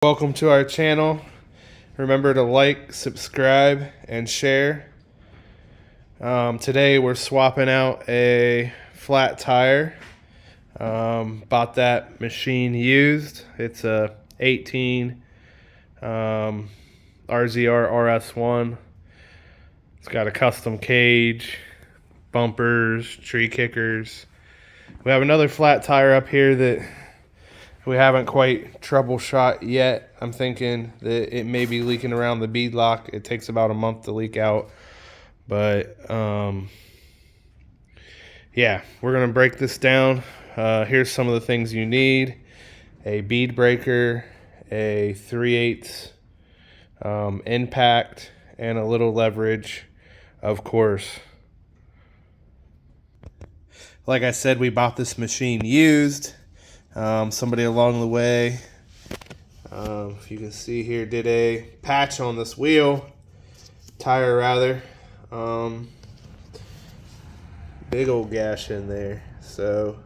Welcome to our channel. Remember to like, subscribe, and share. Today we're swapping out a flat tire. Bought that machine used. It's a 18 RZR rs1. It's got a custom cage, bumpers, tree kickers. We have another flat tire up here that we haven't quite troubleshot yet. I'm thinking that it may be leaking around the bead lock. It takes about a month to leak out. But yeah, we're gonna break this down. Here's some of the things you need: a bead breaker, a 3/8 impact, and a little leverage, of course. Like I said, we bought this machine used. Somebody along the way, if you can see here, did a patch on this tire rather. Big old gash in there. So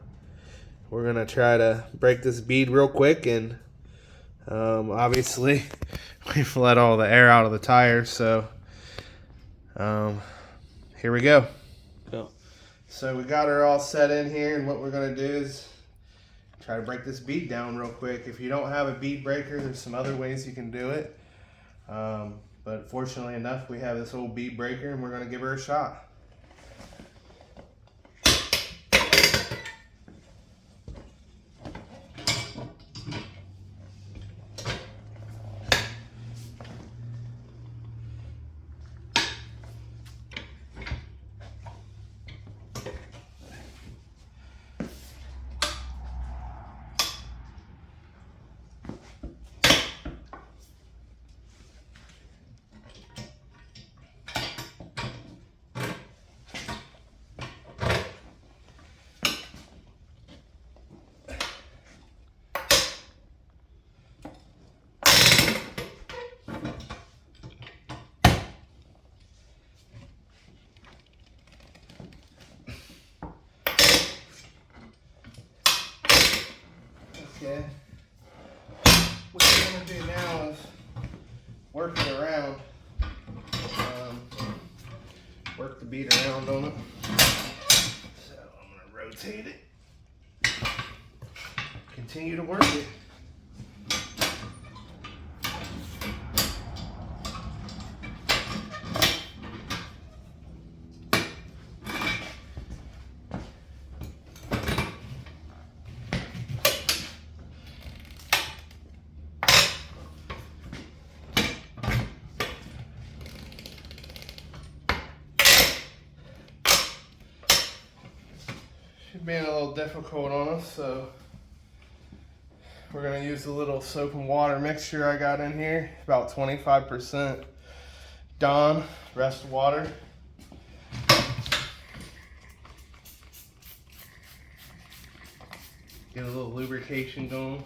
we're gonna try to break this bead real quick, and obviously we've let all the air out of the tire, so here we go. So we got her all set in here, and what we're gonna do is try to break this bead down real quick. If you don't have a bead breaker, there's some other ways you can do it. But fortunately enough, we have this old bead breaker, and we're gonna give her a shot. Okay. What we're going to do now is work it around. Work the bead around on it. So I'm going to rotate it. Continue to work it. Being a little difficult on us, so we're going to use a little soap and water mixture I got in here, about 25% Dawn, rest water. Get a little lubrication going.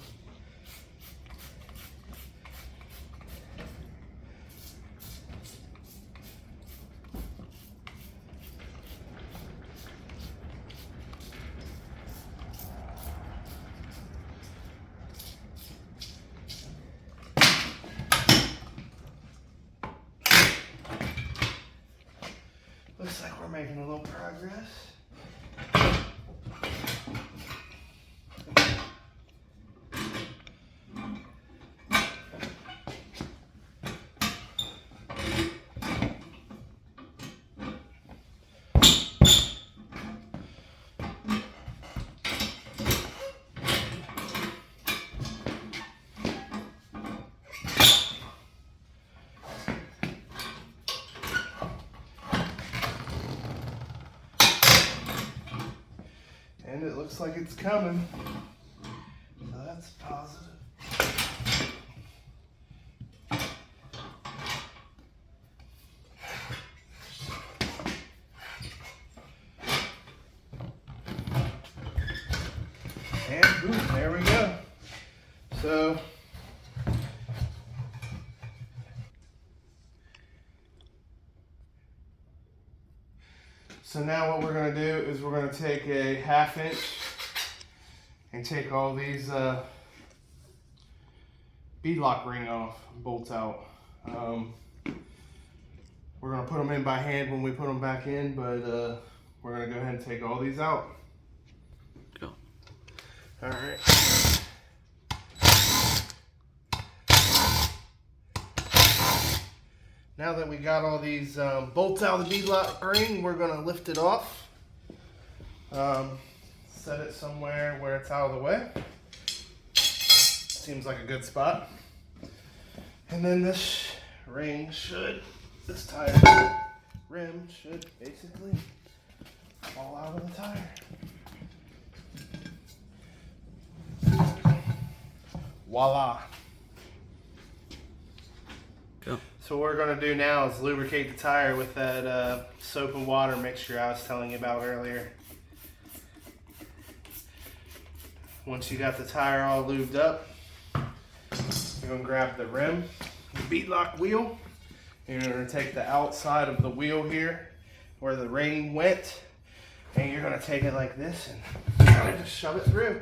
Looks like we're making a little progress. And it looks like it's coming, so that's positive. And boom, there we go. So now what we're going to do is we're going to take a 1/2 inch and take all these beadlock ring off, bolts out. We're gonna put them in by hand when we put them back in, but we're gonna go ahead and take all these out. Go. All right. Now that we got all these bolts out of the beadlock ring, we're gonna lift it off. Set it somewhere where it's out of the way. Seems like a good spot. And then this tire rim should basically fall out of the tire. Voila. Go. So what we're going to do now is lubricate the tire with that soap and water mixture I was telling you about earlier. Once you got the tire all lubed up, you're going to grab the rim, the beadlock wheel, and you're going to take the outside of the wheel here where the ring went, and you're going to take it like this and kind of just shove it through.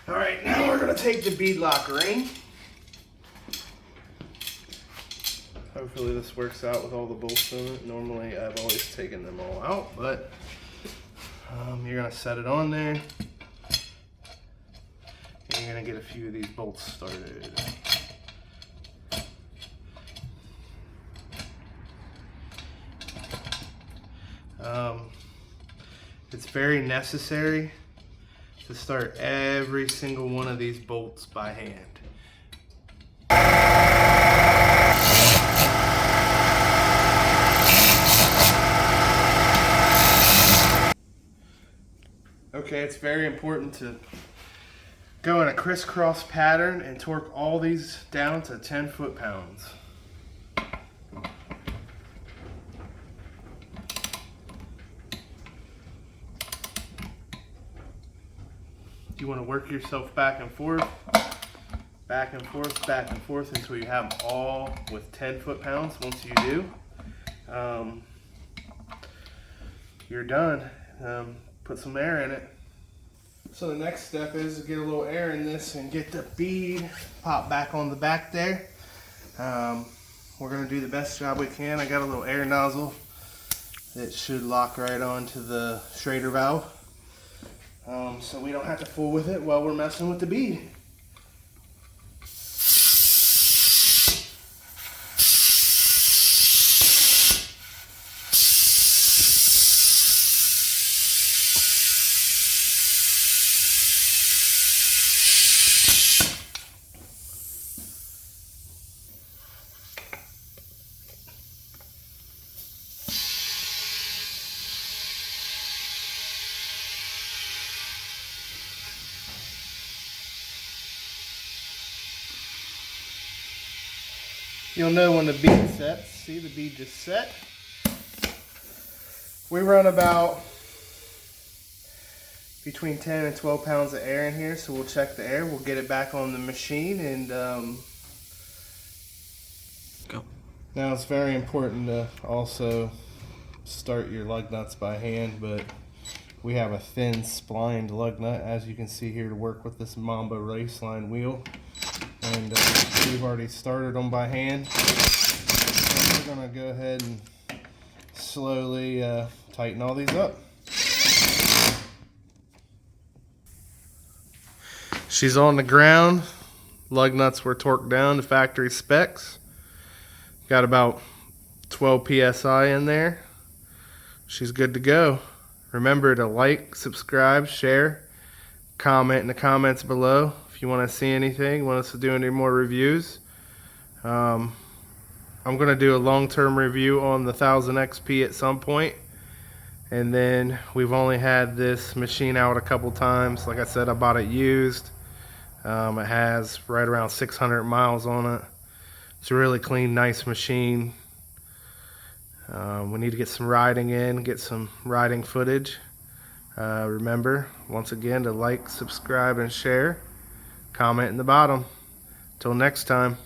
All right, now we're going to take the beadlock ring. Hopefully this works out with all the bolts in it. Normally I've always taken them all out, but you're going to set it on there. And you're going to get a few of these bolts started. It's very necessary to start every single one of these bolts by hand. Okay, it's very important to go in a crisscross pattern and torque all these down to 10 foot-pounds. You want to work yourself back and forth, back and forth, back and forth until you have them all with 10 foot-pounds. Once you do, you're done. Put some air in it. So the next step is to get a little air in this and get the bead pop back on the back there. We're going to do the best job we can. I got a little air nozzle that should lock right onto the Schrader valve. So we don't have to fool with it while we're messing with the bead. You'll know when the bead sets. See, the bead just set. We run about between 10 and 12 pounds of air in here, so we'll check the air. We'll get it back on the machine and go. Now it's very important to also start your lug nuts by hand, but we have a thin splined lug nut, as you can see here, to work with this Mamba Raceline wheel. And we've already started them by hand. So we're going to go ahead and slowly tighten all these up. She's on the ground. Lug nuts were torqued down to factory specs. Got about 12 psi in there. She's good to go. Remember to like, subscribe, share, comment in the comments below. If you want to see anything, want us to do any more reviews. I'm going to do a long-term review on the 1000 XP at some point. And then we've only had this machine out a couple times. Like I said, I bought it used. It has right around 600 miles on it. It's a really clean, nice machine. We need to get some riding in, get some riding footage. Remember, once again, to like, subscribe, and share. Comment in the bottom. Till next time.